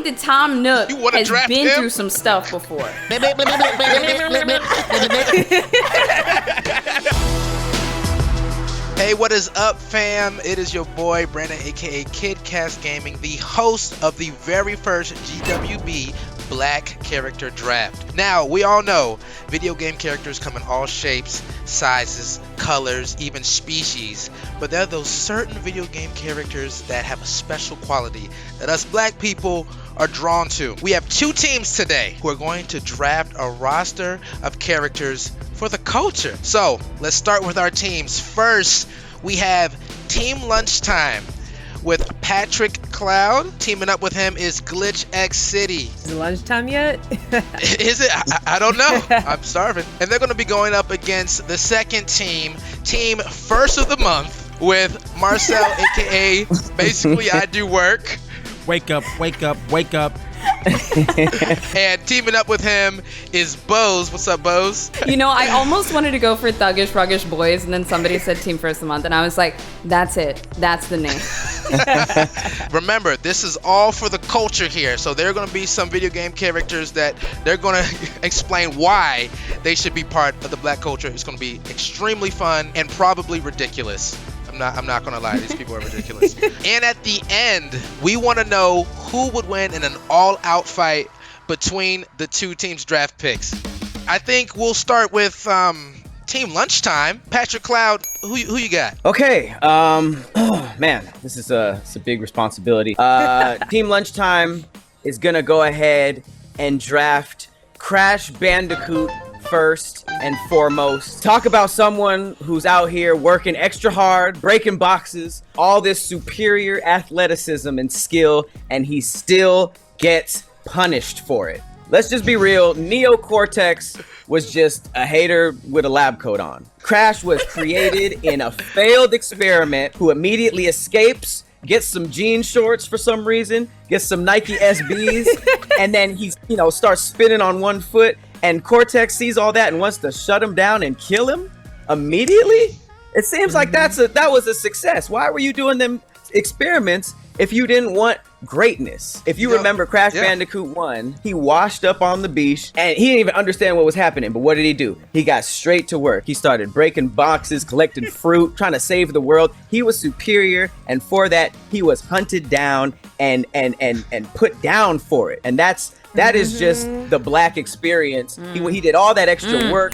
think that Tom Nook has been him? through some stuff before. Hey, what is up, fam? It is your boy, Brandon, aka KidCast Gaming, the host of the very first GWB Black Character Draft. Now, we all know video game characters come in all shapes, sizes, colors, even species, but there are those certain video game characters that have a special quality that us black people are drawn to. We have two teams today who are going to draft a roster of characters for the culture. So let's start with our teams. First, we have Team Lunchtime with Patrick Cloud. Teaming up with him is GlitchxCity. Is it lunchtime yet? Is it? I don't know. I'm starving. And they're going to be going up against the second team, Team First of the Month, with Marcel, aka BasicallyIDoWrk. Wake up, wake up, wake up. And teaming up with him is Boze. What's up, Boze? You know, I almost wanted to go for Thuggish Ruggish Boys, and then somebody said Team First of the Month, and I was like, that's it. That's the name. Remember, this is all for the culture here. So there are going to be some video game characters that they're going to explain why they should be part of the black culture. It's going to be extremely fun and probably ridiculous. I'm not gonna lie, these people are ridiculous. And at the end, we want to know who would win in an all-out fight between the two teams' draft picks. I think we'll start with Team Lunchtime. Patrick Cloud, who you got? Okay, oh man, this is it's a big responsibility. Team Lunchtime is gonna go ahead and draft Crash Bandicoot first and foremost. Talk about someone who's out here working extra hard, breaking boxes, all this superior athleticism and skill, and he still gets punished for it. Let's just be real, Neo Cortex was just a hater with a lab coat on. Crash was created in a failed experiment who immediately escapes, gets some jean shorts for some reason, gets some Nike SBs, and then he's, starts spinning on one foot. And Cortex sees all that and wants to shut him down and kill him immediately? It seems like that was a success. Why were you doing them experiments if you didn't want greatness? If you remember Crash Bandicoot 1, he washed up on the beach and he didn't even understand what was happening. But what did he do? He got straight to work. He started breaking boxes, collecting fruit, trying to save the world. He was superior, and for that, he was hunted down and put down for it. And that is just the black experience. He did all that extra work,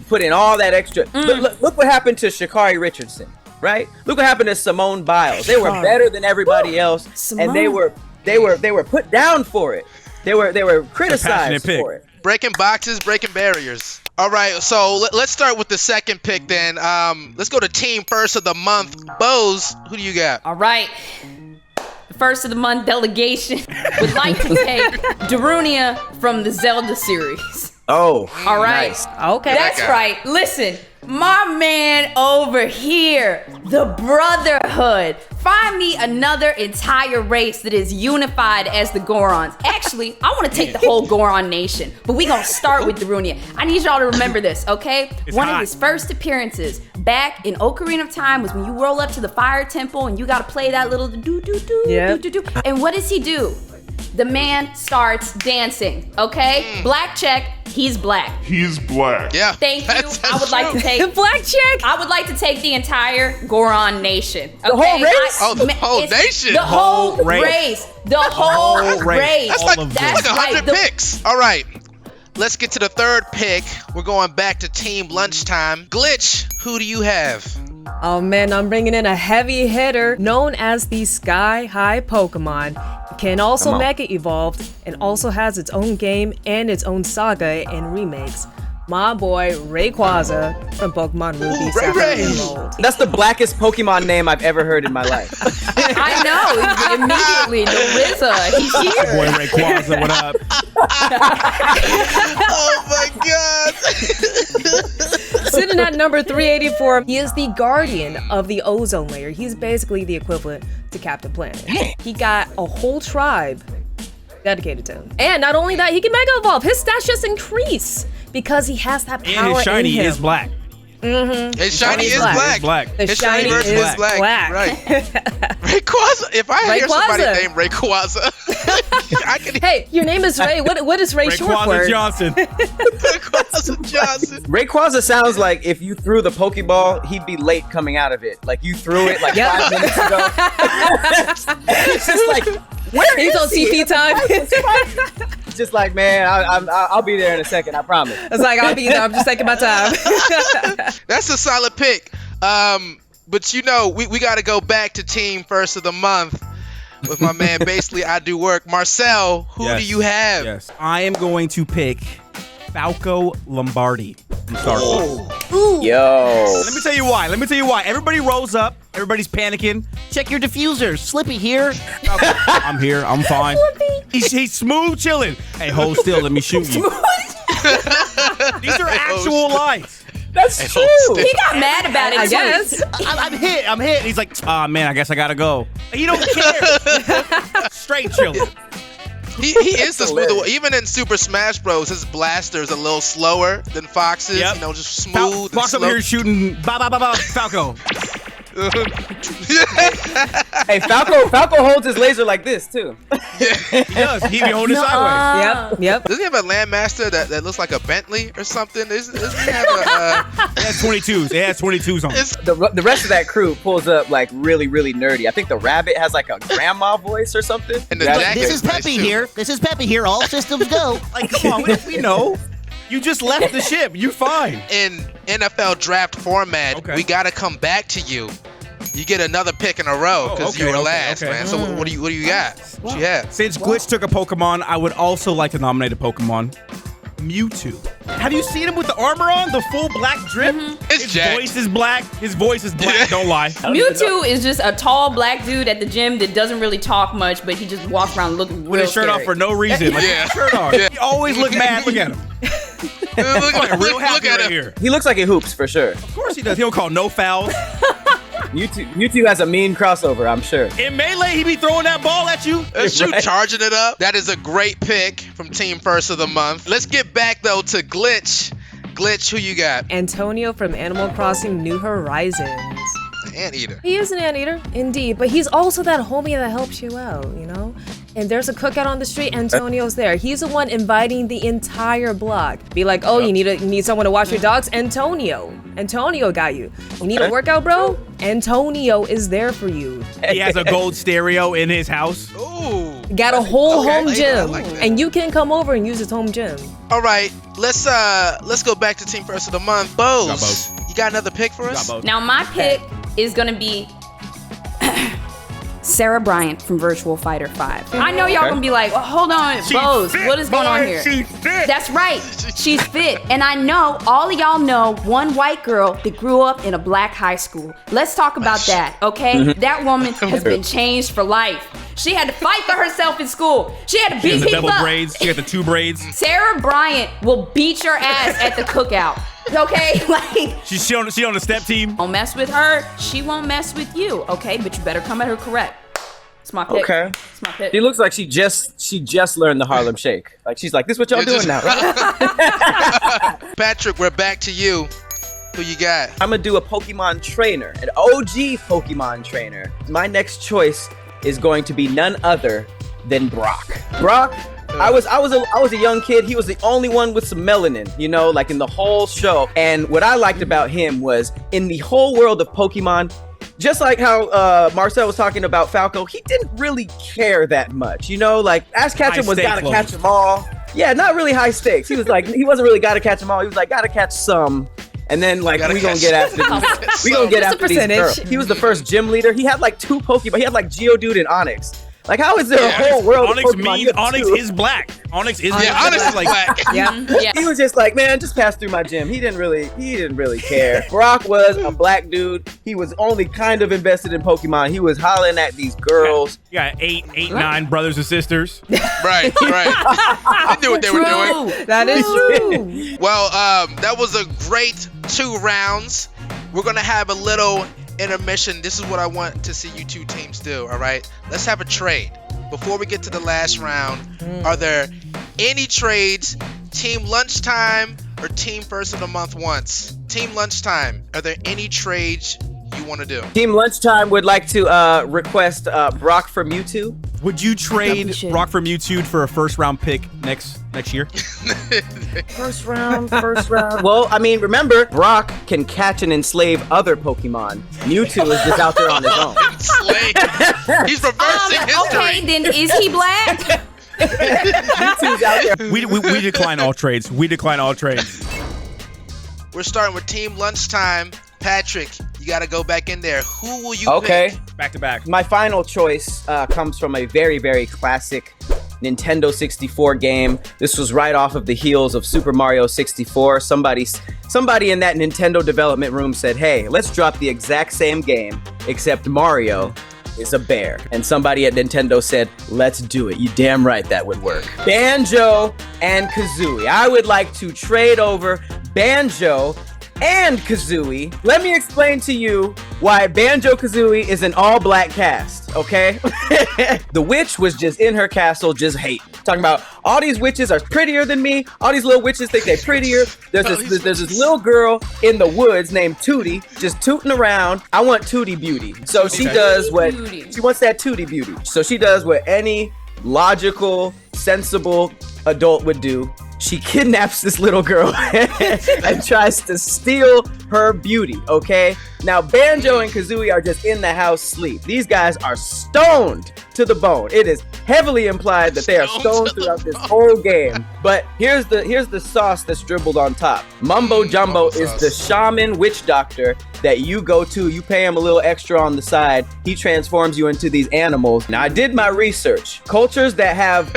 put in all that extra. Look what happened to Sha'Carri Richardson, right? Look what happened to Simone Biles. They were better than everybody else, and they were put down for it. They were criticized for it. Breaking boxes, breaking barriers. All right, so let's start with the second pick then. Let's go to Team First of the Month. Boze, who do you got? All right. First of the month delegation would like to take Darunia from the Zelda series. Oh, all right. Nice. Okay. That's right. Listen, my man over here, the Brotherhood. Find me another entire race that is unified as the Gorons. Actually, I want to take the whole Goron nation, but we gonna start with Darunia. I need y'all to remember this, okay? One of his first appearances back in Ocarina of Time was when you roll up to the Fire Temple and you gotta play that little do-do-do. And what does he do? The man starts dancing, okay? Black check, he's black. He's black. Yeah. Thank you. I would like to take Black check. I would like to take the entire Goron nation. Okay? The whole race? The whole nation? The whole race. The whole race. That's like 100 picks. All right. Let's get to the third pick. We're going back to Team Lunchtime. Glitch, who do you have? Oh man, I'm bringing in a heavy hitter known as the Sky High Pokemon. Can also Mega Evolved and also has its own game and its own saga and remakes. My boy Rayquaza from Pokemon Ruby, Sapphire, and Gold. That's the blackest Pokemon name I've ever heard in my life. I know. Immediately, Narissa, he's here. Boy Rayquaza, what up? Oh my God. Sitting at number 384, he is the guardian of the ozone layer. He's basically the equivalent to Captain Planet. He got a whole tribe dedicated to him. And not only that, he can Mega Evolve. His stats just increase because he has that power And his shiny in him. is black. Mm-hmm. And shiny is black. The His shiny version is black. Right. Rayquaza. If I hear somebody named Rayquaza, I can. Hey, your name is Ray. What is Ray short for? Rayquaza Johnson. Rayquaza Johnson. Rayquaza sounds like if you threw the Pokeball, he'd be late coming out of it. Like you threw it like 5 minutes ago. It's just like, where He's is on he? TP time. It's just like, man, I'll be there in a second. I promise. It's like, I'll be there. I'm just taking my time. That's a solid pick. But you know, we got to go back to team first of the month with my man. BasicallyIDoWrk. Marcel, who do you have? Yes, I am going to pick Falco Lombardi from Star Fox. Yo. Let me tell you why. Everybody rolls up. Everybody's panicking. Check your diffusers. Slippy here. Falco, I'm here. I'm fine. He's smooth chilling. Hey, hold still. Let me shoot you. These are actual lines. That's true. He got mad about it, I too. guess. I'm hit. He's like, man, I guess I gotta go. He don't care. Straight chilling. He is the smoother one. Even in Super Smash Bros, his blaster is a little slower than Fox's. Yep. You know, just smooth. Fox over here shooting Falco. Hey, Falco holds his laser like this too. He does. He be holding it sideways. Yep. Doesn't he have a Landmaster that looks like a Bentley or something? Doesn't he have a, It has 22s. It has 22s on it. The rest of that crew pulls up like really, really nerdy. I think the rabbit has like a grandma voice or something. And the That's jacket This is nice, Peppy too. here. This is Peppy here. All systems go. Like, come on, we know. You just left the ship. You fine. In NFL draft format, Okay. we got to come back to you. You get another pick in a row because you were last, man. So what do you got? What you have? Since Glitch took a Pokemon, I would also like to nominate a Pokemon. Mewtwo. Have you seen him with the armor on? The full black drip? It's His jacked. voice is black. His voice is black. Don't lie. Mewtwo is just a tall black dude at the gym that doesn't really talk much, but he just walks around looking With real his shirt scary. off for no reason. Like, Yeah. shirt off. Yeah. He always look mad. Look at him. Real happy look at right him. here. He looks like he hoops for sure. Of course he does. He don't call no fouls. Mewtwo has a mean crossover, I'm sure. In Melee, he be throwing that ball at you. That's you Right. charging it up. That is a great pick from Team First of the Month. Let's get back though to Glitch. Glitch, who you got? Antonio from Animal Crossing New Horizons. Anteater. He is an anteater, indeed, but he's also that homie that helps you out, you know? And there's a cookout on the street, Antonio's there. He's the one inviting the entire block. Be like, oh, you need someone to watch your dogs? Antonio got you. You need a workout, bro? Antonio is there for you. He has a gold stereo in his house. Ooh. Got a whole Okay. home I gym, like that. and you can come over and use his home gym. All right, let's go back to Team First of the Month. Boze, Got Boze. you got another pick for us? Now my pick is gonna be Sarah Bryant from Virtual Fighter 5. I know y'all gonna be like, well, hold on, Boze, fit, what is going on boy, here? she's fit. That's right, she's fit. And I know all of y'all know one white girl that grew up in a black high school. Let's talk about that, okay? That woman has been changed for life. She had to fight for herself in school. She had to She beat has the people double up. braids. She got the 2 braids. Sarah Bryant will beat your ass at the cookout. Okay? Like, She on the step team. don't mess with her, she won't mess with you, okay? But you better come at her correct. It's my pick. Okay. It's my pick. She looks like she just learned the Harlem Shake. Like she's like, this what y'all Yeah, doing just- now, right? Patrick, we're back to you. Who you got? I'm gonna do a Pokemon trainer, an OG Pokemon trainer. My next choice is going to be none other than Brock. Brock, I was a young kid. He was the only one with some melanin, you know, like in the whole show. And what I liked about him was in the whole world of Pokemon, just like how Marcel was talking about Falco, he didn't really care that much, you know, like Ash Ketchum was High gotta stakes catch them all. Yeah, not really high stakes. He was like, he wasn't really gotta catch them all. He was like, gotta catch some. And then like Gotta we gonna catch get after these. We gonna get Just a after these percentage. girls. He was the first gym leader. He had like 2 Pokemon. He had like Geodude and Onyx. Like how is there a whole world Onyx of Pokemon? means You have Onyx 2. is black. Onyx is Yeah, black. Onyx is like black. Yeah. Yeah. He was just like, man, just pass through my gym. He didn't really care. Brock was a black dude. He was only kind of invested in Pokemon. He was hollering at these girls. You got 9 brothers and sisters. Right. They knew what they were doing. True. That is true. Well, that was a great 2 rounds. We're gonna have a little intermission. This is what I want to see you 2 teams do. All right, let's have a trade. Before we get to the last round, are there any trades, Team Lunchtime or Team First of the Month once? Team Lunchtime, are there any trades you want to do? Team Lunchtime would like to request Brock for Mewtwo. Would you trade Brock for Mewtwo for a first-round pick next year? First round. Well, I mean, remember, Brock can catch and enslave other Pokemon. Mewtwo is just out there on his own. Slave. He's reversing history. Okay, then is he black? Mewtwo's out there. We decline all trades. We decline all trades. We're starting with Team Lunchtime. Patrick, you got to go back in there. Who will you Okay. pick? Back to back. My final choice comes from a very, very classic Nintendo 64 game. This was right off of the heels of Super Mario 64. Somebody in that Nintendo development room said, hey, let's drop the exact same game, except Mario is a bear. And somebody at Nintendo said, let's do it. You damn right that would work. Banjo and Kazooie. I would like to trade over Banjo and Kazooie. Let me explain to you why Banjo-Kazooie is an all-black cast, okay? The witch was just in her castle just hating. Talking about, all these witches are prettier than me. All these little witches think they're prettier. There's this little girl in the woods named Tootie just tooting around. I want Tootie beauty. So she does what, she wants that Tootie beauty. So she does what any logical, sensible adult would do. She kidnaps this little girl and tries to steal her beauty, okay? Now, Banjo and Kazooie are just in the house sleep. These guys are stoned to the bone. It is heavily implied that they are stoned throughout this whole game. But here's the sauce that's dribbled on top. Mumbo Jumbo is the shaman witch doctor that you go to. You pay him a little extra on the side. He transforms you into these animals. Now, I did my research. Cultures that have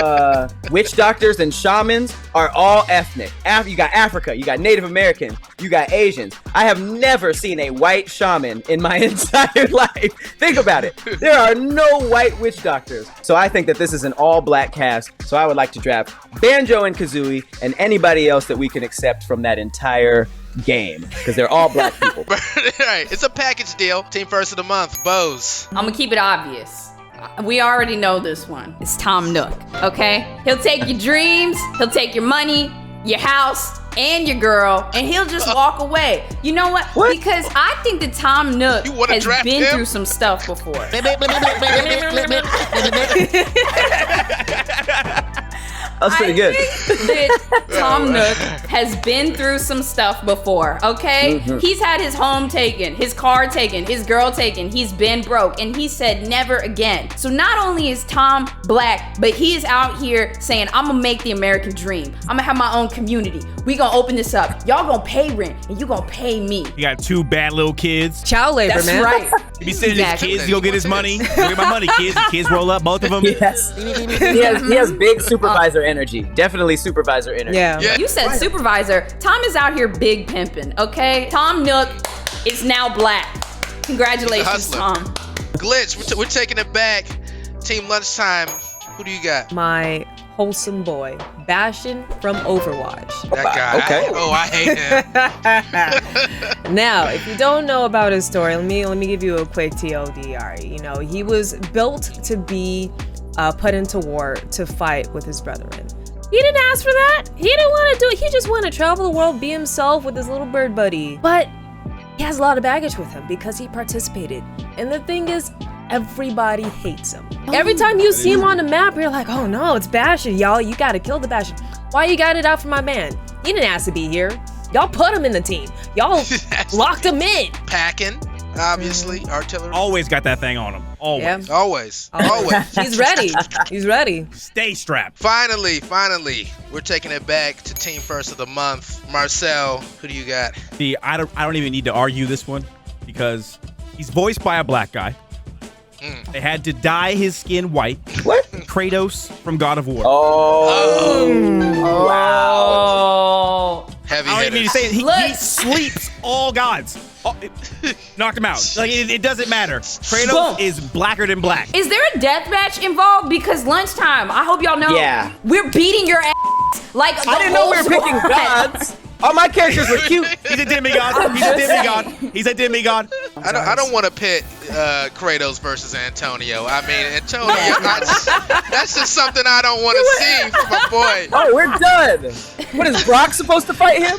witch doctors and shamans are all ethnic. You got Africa, you got Native Americans, you got Asians. I have never seen a white shaman in my entire life. Think about it. There are no white witch doctors. So I think that this is an all-black cast. So I would like to draft Banjo and Kazooie and anybody else that we can accept from that entire game, because they're all black people. Right, it's a package deal. Team First of the Month, Boze. I'm gonna keep it obvious. We already know this one. It's Tom Nook, okay? He'll take your dreams, he'll take your money, your house, and your girl, and he'll just walk away. You know what? Because I think that Tom Nook has been through some stuff before. That's pretty good. I think that Tom Nook has been through some stuff before, okay? He's had his home taken, his car taken, his girl taken. He's been broke, and he said never again. So not only is Tom black, but he is out here saying, I'm gonna make the American dream. I'm gonna have my own community. We gonna open this up. Y'all gonna pay rent, and you gonna pay me. You got two bad little kids. Child labor, That's man. right. He be sending his kids to go get his money. Go get my money, kids. The kids roll up, both of them. Yes. He has big supervisor energy. Definitely supervisor energy. Yeah. You said supervisor. Tom is out here big pimping, okay? Tom Nook is now black. Congratulations, Tom. Glitch, we're taking it back. Team Lunchtime, who do you got? My wholesome boy, Bastion from Overwatch. That guy. Okay. I hate him. Now, if you don't know about his story, let me give you a quick TLDR. You know, he was built to be put into war to fight with his brethren. He didn't ask for that. He didn't want to do it. He just wanted to travel the world, be himself with his little bird buddy. But he has a lot of baggage with him because he participated. And the thing is, everybody hates him. Every time you see him on the map, you're like, oh no, it's Bastion, y'all. You gotta kill the Bastion. Why you got it out for my man? He didn't ask to be here. Y'all put him in the team. Y'all locked him in. Packing, obviously, artillery. Always got that thing on him. Always. Yeah. Always. He's ready. He's ready. Stay strapped. Finally, we're taking it back to Team First of the Month. Marcel, who do you got? See, I don't even need to argue this one because he's voiced by a black guy. They had to dye his skin white. What? Kratos from God of War. Wow. Heavy I don't even need to hitters. say it. He sleeps all gods. Knocked him out. Like it doesn't matter. Kratos is blacker than black. Is there a death match involved? Because lunchtime, I hope y'all know. Yeah. We're beating your ass. Like I didn't know we were picking gods. All my characters were cute. He's a demigod. He's a demigod. He's a demigod. I don't want to pit Kratos versus Antonio. I mean, Antonio, that's just something I don't want to see from my boy. Oh, we're done. What is Brock supposed to fight him?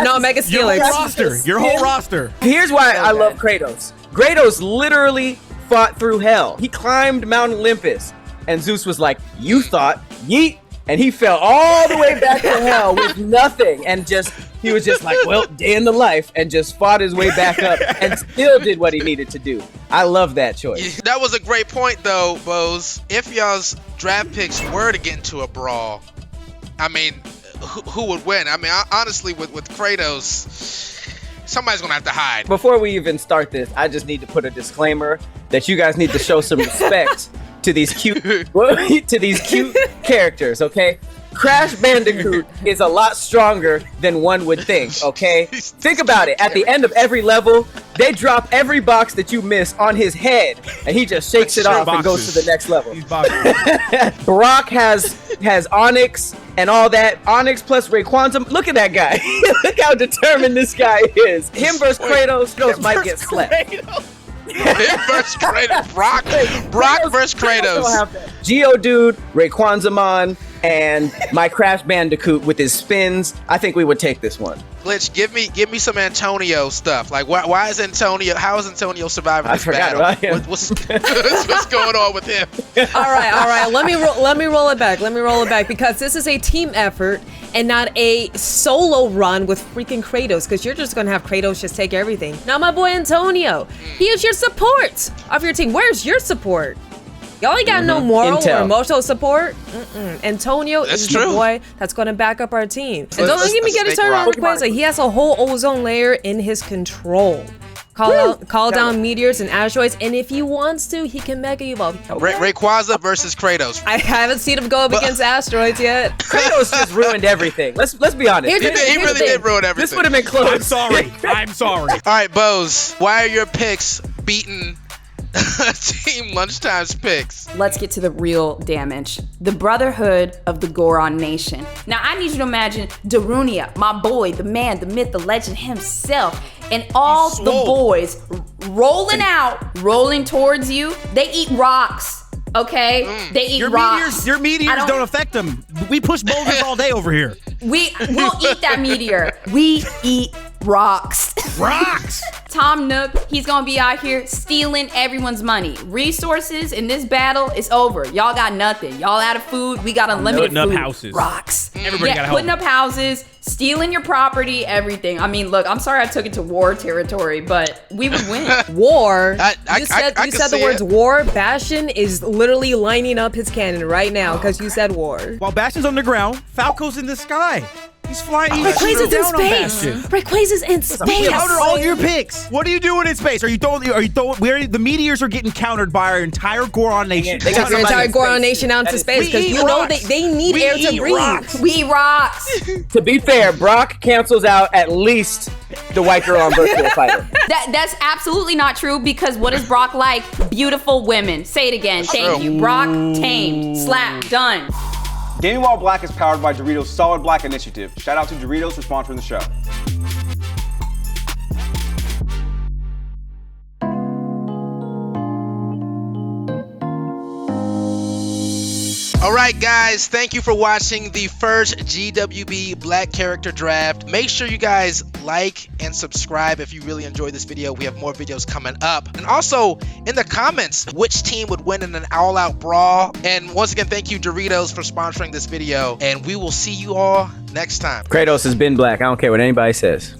No, Mega Steelix. Your whole roster. Here's why I love Kratos. Kratos literally fought through hell. He climbed Mount Olympus, and Zeus was like, "You thought, yeet," and he fell all the way back to hell with nothing, and he was just like, well, day in the life, and just fought his way back up, and still did what he needed to do. I love that choice. That was a great point, though, Boze. If y'all's draft picks were to get into a brawl, I mean, who would win? I mean, honestly, with Kratos, somebody's gonna have to hide. Before we even start this, I just need to put a disclaimer that you guys need to show some respect to these cute characters, okay? Crash Bandicoot is a lot stronger than one would think, okay? Think about it. At the end of every level, they drop every box that you miss on his head, and he just shakes it off and goes to the next level. Brock has Onyx and all that. Onyx plus Rayquaza. Look at that guy. Look how determined this guy is. Him versus Kratos might get slapped. Versus Kratos. Brock versus Kratos. Geodude, Rayquaza, and my Crash Bandicoot with his spins. I think we would take this one. Glitch, give me some Antonio stuff. Like, why is Antonio? How is Antonio surviving this battle? About him. What's going on with him? All right. Let me roll it back because this is a team effort and not a solo run with freaking Kratos. Because you're just gonna have Kratos just take everything. Now, my boy Antonio, he is your support of your team. Where's your support? Y'all ain't got no moral or emotional support. Antonio is the boy that's going to back up our team. And don't let me get a turn on Rayquaza. He has a whole ozone layer in his control. Call down meteors and asteroids, and if he wants to, he can Mega Evolve. Rayquaza versus Kratos. I haven't seen him go up against asteroids yet. Kratos just ruined everything. Let's be honest. He really did ruin everything. This would have been close. I'm sorry. All right, Boze, why are your picks beating Team Lunchtime's picks? Let's get to the real damage. The Brotherhood of the Goron Nation. Now, I need you to imagine Darunia, my boy, the man, the myth, the legend himself, and all the boys rolling towards you. They eat rocks, okay? They eat rocks. Your meteors don't affect them. We push boulders all day over here. We'll eat that meteor. We eat rocks. Rocks! Tom Nook, he's gonna be out here stealing everyone's money. Resources in this battle is over. Y'all got nothing. Y'all out of food. We got unlimited putting food. up houses. Rocks. Everybody got putting up houses, stealing your property, everything. I mean, look, I'm sorry I took it to war territory, but we would win. War? I you said the words it. war. Bastion is literally lining up his cannon right now because you said war. While Bastion's on the ground, Falco's in the sky. He's flying. Rayquaza's in space. Rayquaza's in space. Counter all your picks. What are you doing in space? Are you throwing? The meteors are getting countered by our entire Goron Nation. They got your entire Goron Nation out into space because you know they need air to breathe. Rocks. We eat rocks. To be fair, Brock cancels out at least the white girl on Virtual Fighter. That's absolutely not true because what is Brock like? Beautiful women. Say it again. Thank you. Brock tamed. Slap. Done. Gaming While Black is powered by Doritos' Solid Black Initiative. Shout out to Doritos for sponsoring the show. All right, guys, thank you for watching the first GWB Black Character Draft. Make sure you guys like and subscribe if you really enjoyed this video. We have more videos coming up. And also, in the comments, which team would win in an all-out brawl? And once again, thank you, Doritos, for sponsoring this video. And we will see you all next time. Kratos has been black. I don't care what anybody says.